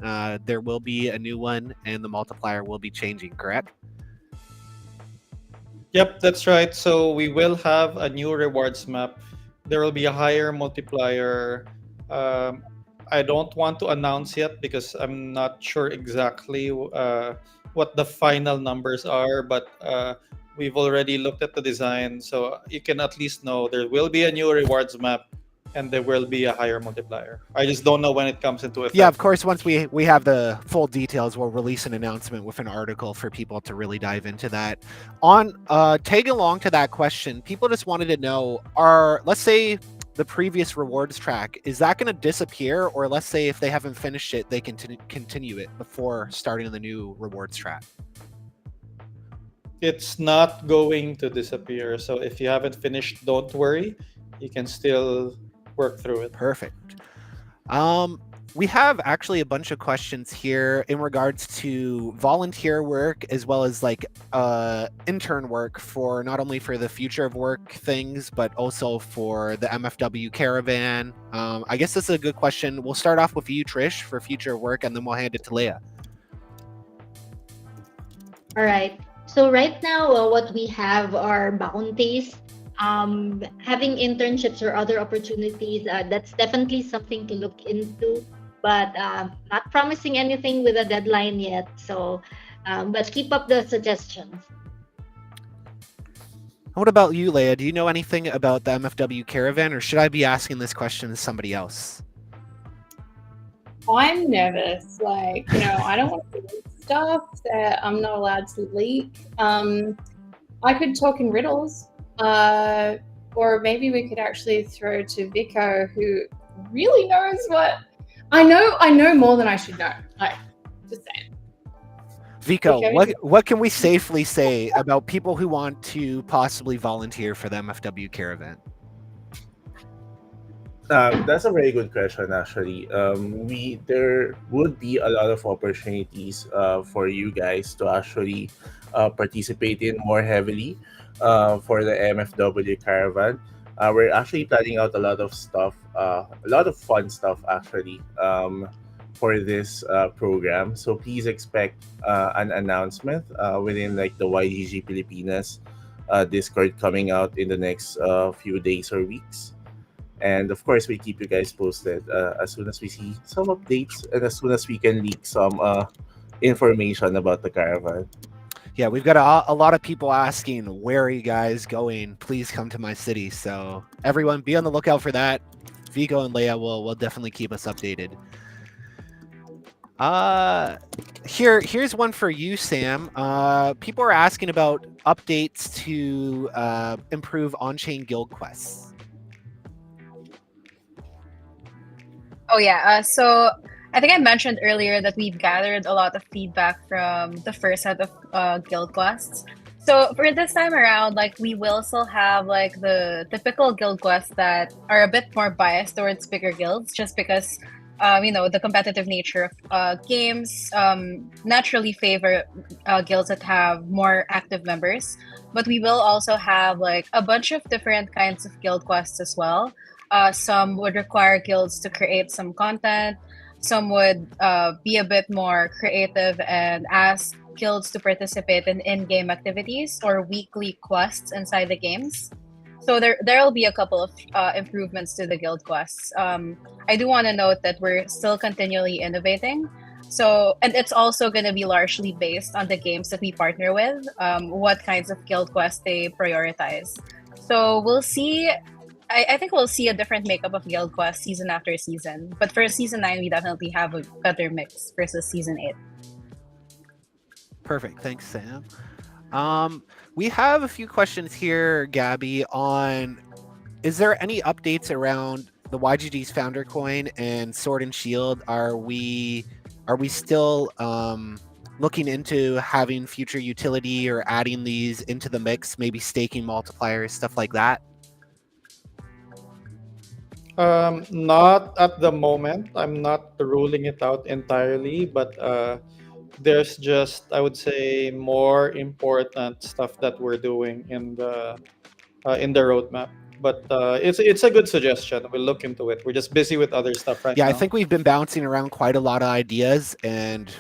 there will be a new one, and the multiplier will be changing. Correct? Yep, that's right. So we will have a new rewards map. There will be a higher multiplier. Um, I don't want to announce yet because I'm not sure exactly what the final numbers are, but we've already looked at the design, so you can at least know there will be a new rewards map and there will be a higher multiplier. I just don't know when it comes into effect. Yeah, of course. Once we have the full details, we'll release an announcement with an article for people to really dive into that. On tagging along to that question, people just wanted to know: let's say the previous rewards track, is that going to disappear, or let's say if they haven't finished it, they can continue it before starting the new rewards track? It's not going to disappear. So if you haven't finished, don't worry. You can still work through it. Perfect. We have actually a bunch of questions here in regards to volunteer work as well as like intern work for not only for the future of work things, but also for the MFW caravan. I guess this is a good question. We'll start off with you, Trish, for future of work, and then we'll hand it to Leah. All right. So right now, what we have are bounties. Having internships or other opportunities, that's definitely something to look into, but not promising anything with a deadline yet. So, but keep up the suggestions. What about you, Leah? Do you know anything about the MFW caravan, or should I be asking this question to somebody else? I'm nervous. Like, I don't want to leak stuff that I'm not allowed to leak. I could talk in riddles. Or maybe we could actually throw to Vico, who really knows what I know more than I should know. Like, just saying. Vico, what can we safely say about people who want to possibly volunteer for the MFW caravan? That's a very good question, actually. There would be a lot of opportunities for you guys to actually participate in more heavily for the MFW caravan. We're actually planning out a lot of stuff, a lot of fun stuff actually, for this program. So please expect an announcement within like the YGG Pilipinas Discord coming out in the next few days or weeks. And of course, we keep you guys posted as soon as we see some updates and as soon as we can leak some information about the caravan. Yeah, we've got a lot of people asking, where are you guys going? Please come to my city. So everyone be on the lookout for that. Vigo and Leia will definitely keep us updated. Here's one for you, Sam. People are asking about updates to improve on-chain guild quests. Oh yeah. So I think I mentioned earlier that we've gathered a lot of feedback from the first set of guild quests. So for this time around, like we will still have like the typical guild quests that are a bit more biased towards bigger guilds, just because the competitive nature of games naturally favor guilds that have more active members. But we will also have like a bunch of different kinds of guild quests as well. Some would require guilds to create some content. Some would be a bit more creative and ask guilds to participate in in-game activities or weekly quests inside the games. So there will be a couple of improvements to the guild quests. I do want to note that we're still continually innovating. So, and it's also going to be largely based on the games that we partner with, what kinds of guild quests they prioritize. So we'll see. I think we'll see a different makeup of guild quests season after season. But for season 9, we definitely have a better mix versus season 8. Perfect. Thanks, Sam. We have a few questions here, Gabby, on is there any updates around the YGG's founder coin and Sword and Shield, are we still looking into having future utility or adding these into the mix, maybe staking multipliers, stuff like that? Not at the moment. I'm not ruling it out entirely, but there's just, I would say, more important stuff that we're doing in the roadmap. But it's a good suggestion. We'll look into it. We're just busy with other stuff right Yeah, now. I think we've been bouncing around quite a lot of ideas, and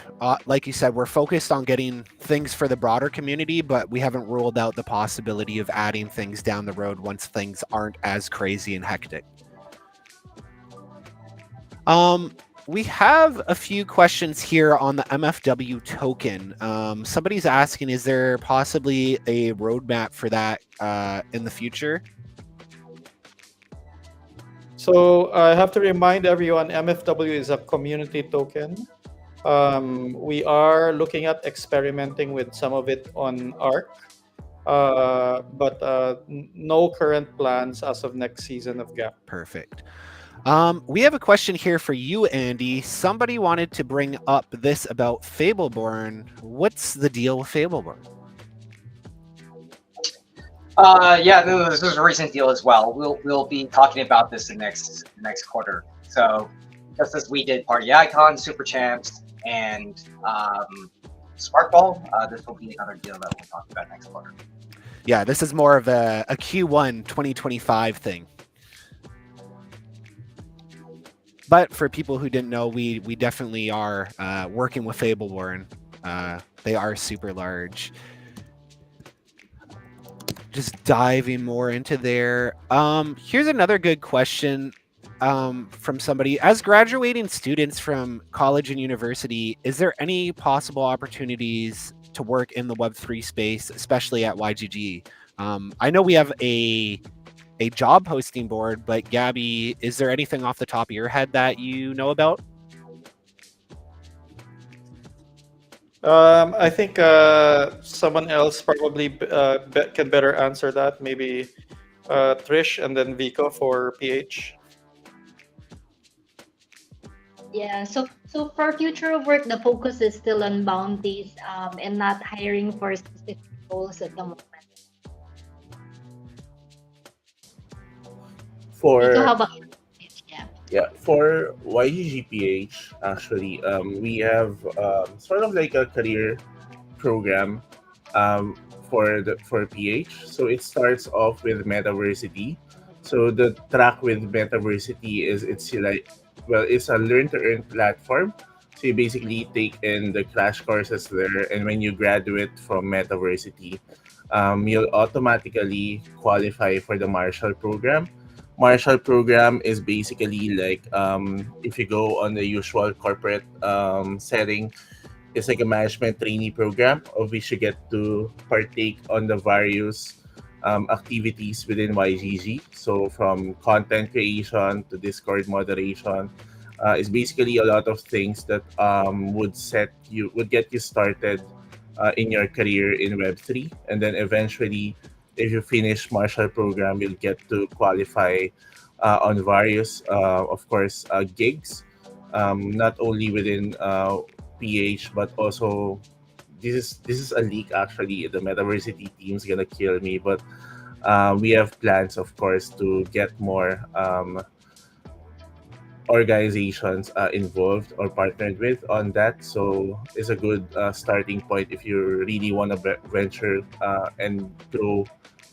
like you said, we're focused on getting things for the broader community, but we haven't ruled out the possibility of adding things down the road once things aren't as crazy and hectic. We have a few questions here on the MFW token. Somebody's asking, is there possibly a roadmap for that in the future? So I have to remind everyone, MFW is a community token. We are looking at experimenting with some of it on ARC, but no current plans as of next season of GAP. Perfect. We have a question here for you, Andy. Somebody wanted to bring up this about Fableborn. What's the deal with Fableborn? Yeah, no, this is a recent deal as well. We'll be talking about this in next quarter. So just as we did Party Icon, Super Champs, and Sparkball, this will be another deal that we'll talk about next quarter. Yeah, this is more of a Q1 2025 thing. But for people who didn't know, we definitely are working with Fableborn. They are super large. Just diving more into there. Here's another good question from somebody. As graduating students from college and university, is there any possible opportunities to work in the Web3 space, especially at YGG? I know we have a job posting board, but Gabby, is there anything off the top of your head that you know about? I think someone else probably can better answer that. Maybe Trish and then Vico for PH. Yeah, so for future of work, the focus is still on bounties and not hiring for specific roles at the moment. For Vico, how about yeah? Yeah, for YGGPH, actually, we have sort of like a career program for PH. So it starts off with Metaversity. So the track with Metaversity is it's a learn to earn platform. So you basically take in the crash courses there, and when you graduate from Metaversity, you'll automatically qualify for the Marshall program. Marshall program is basically like if you go on the usual corporate setting, it's like a management trainee program of which you get to partake on the various activities within YGG. So from content creation to Discord moderation, it's basically a lot of things that would get you started in your career in Web3, and then eventually, if you finish Marshall program, you'll get to qualify on various, of course, gigs, not only within PH, but also this is a leak actually. The Metaversity team's gonna kill me, but we have plans, of course, to get more organizations involved or partnered with on that. So it's a good starting point if you really want to venture and grow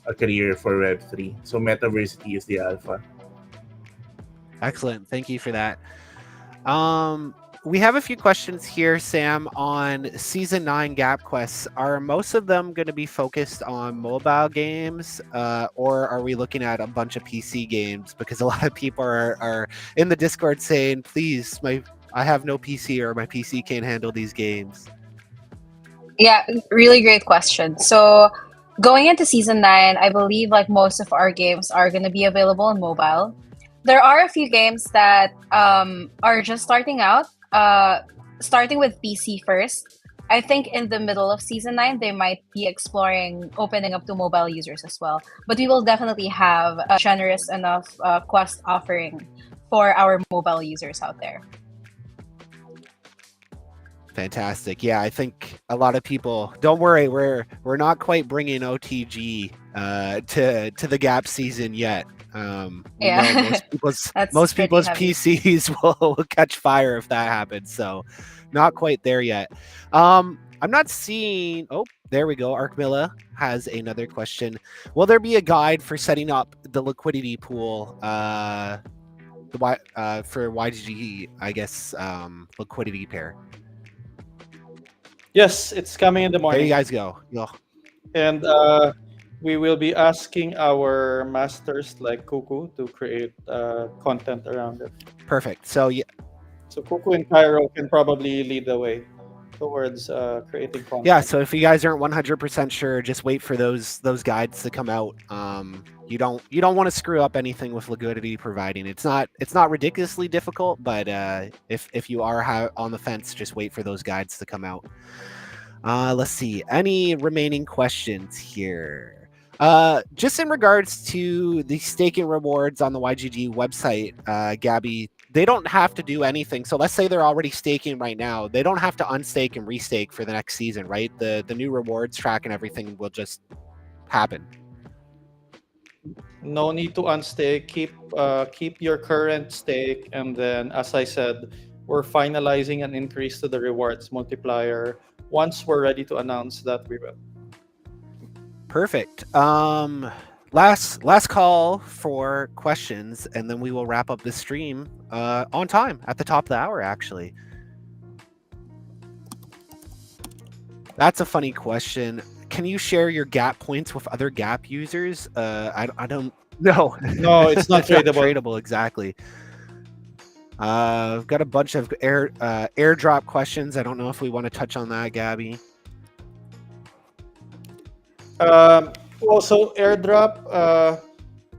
a career for Web3. So Metaversity is the alpha. Excellent. Thank you for that. We have a few questions here, Sam, on Season 9 Gap Quests. Are most of them going to be focused on mobile games, or are we looking at a bunch of PC games? Because a lot of people are in the Discord saying, please, I have no PC or my PC can't handle these games. Yeah, really great question. So going into Season 9, I believe like most of our games are going to be available on mobile. There are a few games that are just starting out, starting with PC first. I think in the middle of Season 9, they might be exploring opening up to mobile users as well. But we will definitely have a generous enough quest offering for our mobile users out there. Fantastic. Yeah, I think a lot of people. Don't worry, we're not quite bringing OTG to the Gap season yet. We know Yeah, that's most pretty people's heavy. PCs will catch fire if that happens. So, not quite there yet. I'm not seeing. Oh, there we go. Arkmilla has another question. Will there be a guide for setting up the liquidity pool? For YGG, I guess, liquidity pair. Yes, it's coming in the There you morning. guys go. And we will be asking our masters like Kuku to create content around it. Perfect. So yeah, So Kuku and Cairo can probably lead the way towards creating content. yeah. So if you guys aren't 100% sure, just wait for those guides to come out. You don't want to screw up anything with liquidity providing. It's not ridiculously difficult, but if you are on the fence, just wait for those guides to come out. Let's see. Any remaining questions here? Just in regards to the staking rewards on the YGG website, Gabby, they don't have to do anything. So let's say they're already staking right now. They don't have to unstake and restake for the next season, right? The new rewards track and everything will just happen. No need to unstake. Keep your current stake, and then, as I said, we're finalizing an increase to the rewards multiplier. Once we're ready to announce that, we will. Perfect. Last call for questions, and then we will wrap up the stream on time at the top of the hour. Actually, that's a funny question. Can you share your Gap points with other Gap users? I don't know. No, it's not tradable. Tradable, exactly. I've got a bunch of airdrop questions. I don't know if we want to touch on that, Gabby. Also, airdrop,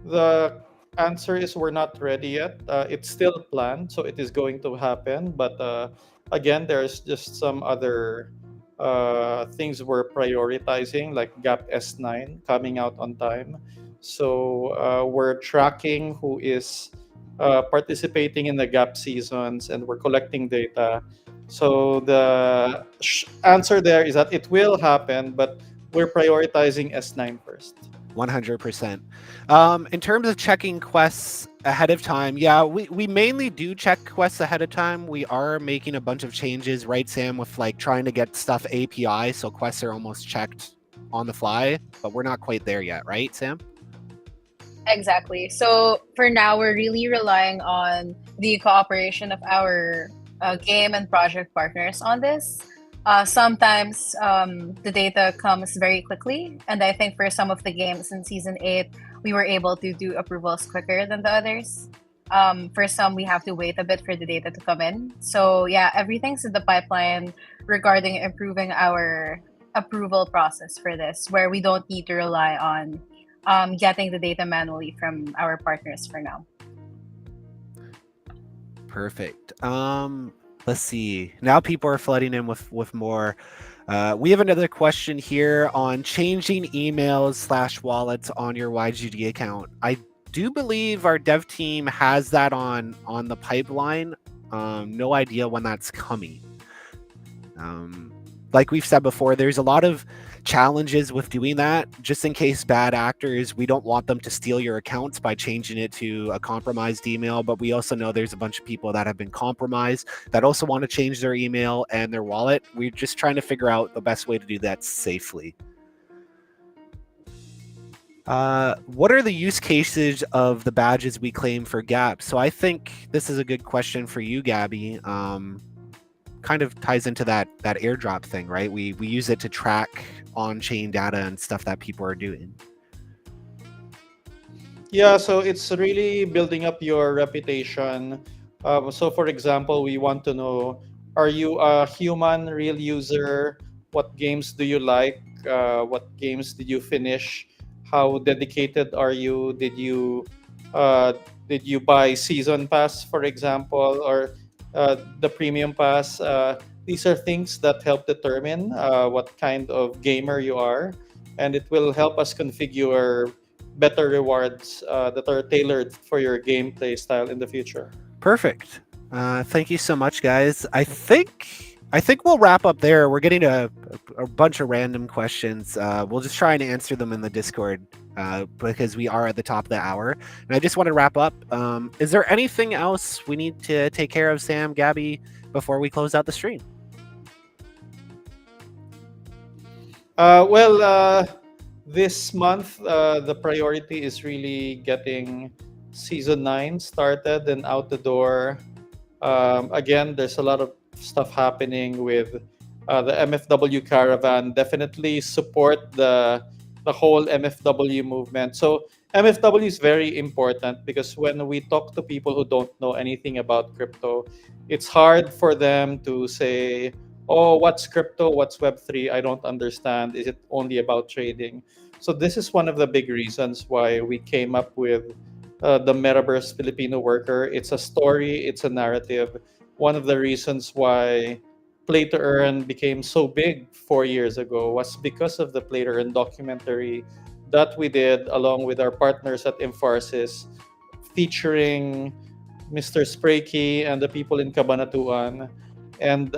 the answer is we're not ready yet. It's still planned, so it is going to happen. But again, there's just some other things we're prioritizing, like Gap S9 coming out on time. So we're tracking who is participating in the Gap seasons, and we're collecting data. So the answer there is that it will happen, but we're prioritizing S9 first. 100%. In terms of checking quests ahead of time, yeah, we mainly do check quests ahead of time. We are making a bunch of changes, right, Sam, with like trying to get stuff API, so quests are almost checked on the fly, but we're not quite there yet, right, Sam? Exactly. So for now, we're really relying on the cooperation of our game and project partners on this. Sometimes the data comes very quickly, and I think for some of the games in Season 8, we were able to do approvals quicker than the others. For some, we have to wait a bit for the data to come in. So yeah, everything's in the pipeline regarding improving our approval process for this, where we don't need to rely on getting the data manually from our partners for now. Perfect. Let's see. Now people are flooding in with more. We have another question here on changing emails / wallets on your YGG account. I do believe our dev team has that on the pipeline. No idea when that's coming. Like we've said before, there's a lot of challenges with doing that. Just in case bad actors, we don't want them to steal your accounts by changing it to a compromised email, but we also know there's a bunch of people that have been compromised that also want to change their email and their wallet. We're just trying to figure out the best way to do that safely. What are the use cases of the badges we claim for Gap? So I think this is a good question for you, Gabby. Kind of ties into that airdrop thing, right? We use it to track on-chain data and stuff that people are doing. Yeah, so it's really building up your reputation. So for example, we want to know, are you a human, real user? What games do you like? What games did you finish? How dedicated are you? Did you buy season pass, for example, or the premium pass? These are things that help determine what kind of gamer you are, and it will help us configure better rewards that are tailored for your gameplay style in the future. Perfect. Thank you so much, guys. I think we'll wrap up there. We're getting a bunch of random questions. We'll just try and answer them in the Discord because we are at the top of the hour. And I just want to wrap up. Is there anything else we need to take care of, Sam, Gabby, before we close out the stream? This month, the priority is really getting Season 9 started and out the door. Again, there's a lot of stuff happening with the MFW caravan. Definitely support the whole MFW movement. So MFW is very important because when we talk to people who don't know anything about crypto, it's hard for them to say, oh, what's crypto? What's Web3? I don't understand. Is it only about trading? So this is one of the big reasons why we came up with the Metaverse Filipino Worker. It's a story, it's a narrative. One of the reasons why Play to Earn became so big 4 years ago was because of the Play to Earn documentary that we did along with our partners at Infarsis, featuring Mr. Spraykey and the people in Cabanatuan. And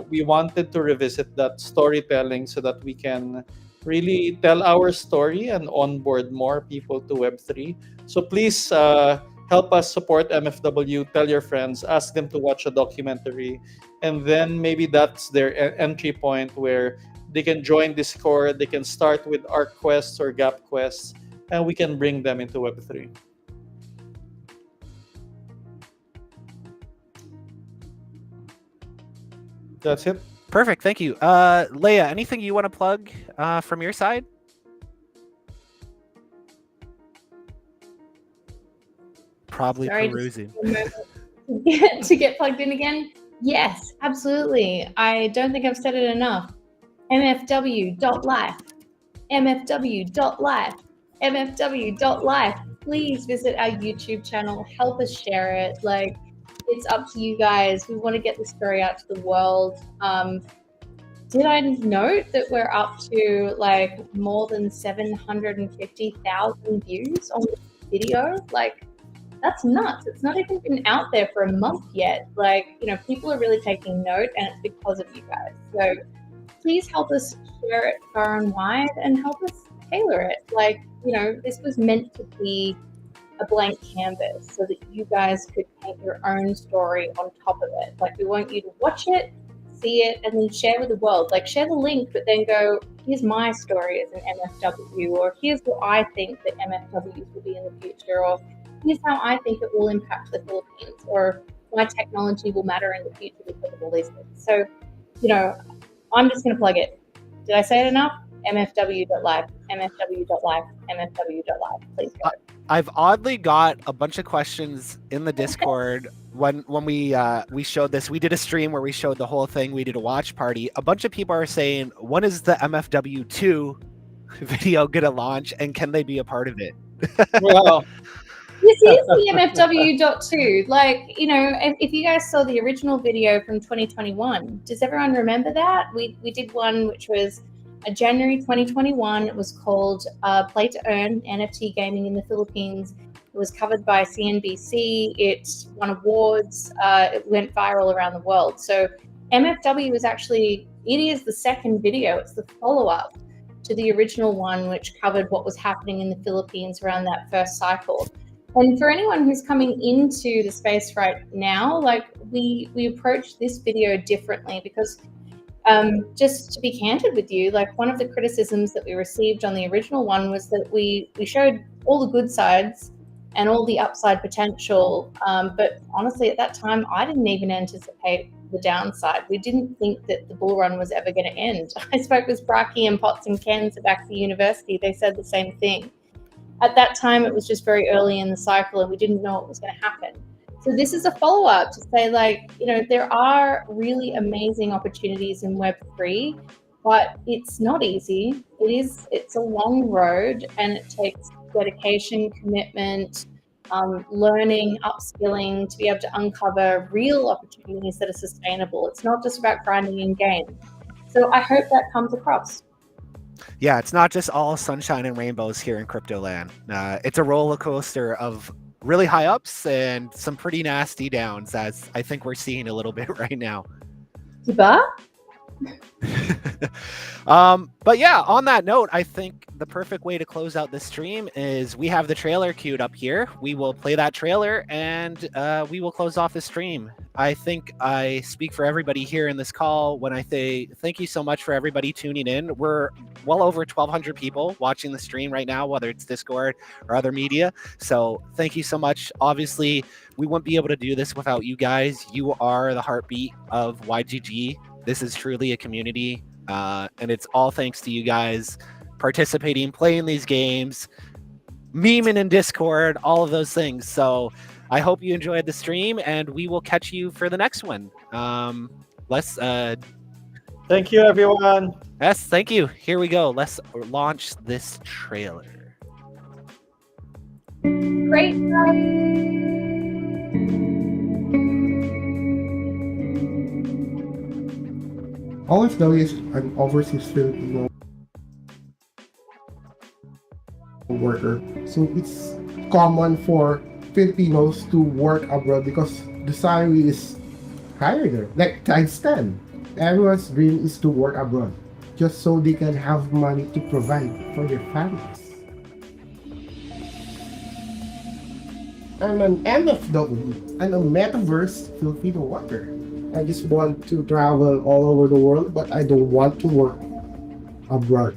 we wanted to revisit that storytelling so that we can really tell our story and onboard more people to Web3. So please help us support MFW, tell your friends, ask them to watch a documentary, and then maybe that's their entry point where they can join Discord, they can start with ARC quests or Gap quests, and we can bring them into Web3. That's it. Perfect. Thank you. Leia, anything you want to plug from your side? Probably Sorry, perusing. to get plugged in again? Yes, absolutely. I don't think I've said it enough. mfw.life, mfw.life, mfw.life. Please visit our YouTube channel. Help us share it. Like, it's up to you guys. We want to get the story out to the world. Did I note that we're up to like more than 750,000 views on the video? Like, that's nuts. It's not even been out there for a month yet. Like, you know, people are really taking note, and it's because of you guys. So please help us share it far and wide and help us tailor it. Like, you know, this was meant to be a blank canvas so that you guys could paint your own story on top of it. Like, we want you to watch it, see it, and then share with the world. Like, share the link, but then go, here's my story as an MFW, or here's what I think that MFWs will be in the future, or here's how I think it will impact the Philippines, or my technology will matter in the future because of all these things. So, you know, I'm just going to plug it. Did I say it enough? mfw.life, mfw.life, mfw.life. Please go. I've oddly got a bunch of questions in the Discord. When we showed this, we did a stream where we showed the whole thing. We did a watch party. A bunch of people are saying, when is the MFW2 video gonna launch, and can they be a part of it? Well, This is the MFW.2. Like, you know, if you guys saw the original video from 2021, does everyone remember that? We did one which was January 2021. It was called Play to Earn, NFT Gaming in the Philippines. It was covered by CNBC. It won awards. It went viral around the world. So MFW is actually, it is the second video. It's the follow-up to the original one, which covered what was happening in the Philippines around that first cycle. And for anyone who's coming into the space right now, like, we approach this video differently because just to be candid with you, like, one of the criticisms that we received on the original one was that we showed all the good sides and all the upside potential. But honestly, at that time, I didn't even anticipate the downside. We didn't think that the bull run was ever going to end. I spoke with Braki and Potts and Kens at Baxter University. They said the same thing. At that time, it was just very early in the cycle and we didn't know what was going to happen. So this is a follow-up to say, like, you know, there are really amazing opportunities in Web3, but it's not easy. It's a long road, and it takes dedication, commitment, learning, upskilling to be able to uncover real opportunities that are sustainable. It's not just about grinding in game. So I hope that comes across. Yeah, it's not just all sunshine and rainbows here in crypto land. It's a roller coaster of really high ups and some pretty nasty downs, as I think we're seeing a little bit right now. Diba? But yeah, on that note, I think the perfect way to close out this stream is we have the trailer queued up here. We will play that trailer and we will close off the stream. I think I speak for everybody here in this call when I say thank you so much for everybody tuning in. We're well over 1,200 people watching the stream right now, whether it's Discord or other media. So thank you so much. Obviously, we wouldn't be able to do this without you guys. You are the heartbeat of YGG. This is truly a community, and it's all thanks to you guys participating, playing these games, memeing in Discord, all of those things. So I hope you enjoyed the stream, and we will catch you for the next one. Let's. Thank you, everyone. Yes, thank you. Here we go. Let's launch this trailer. Great. OFW is an overseas Filipino worker. So it's common for Filipinos to work abroad because the salary is higher there, like times 10. Everyone's dream is to work abroad just so they can have money to provide for their families. I'm an MFW. I'm a metaverse Filipino worker. I just want to travel all over the world, but I don't want to work abroad.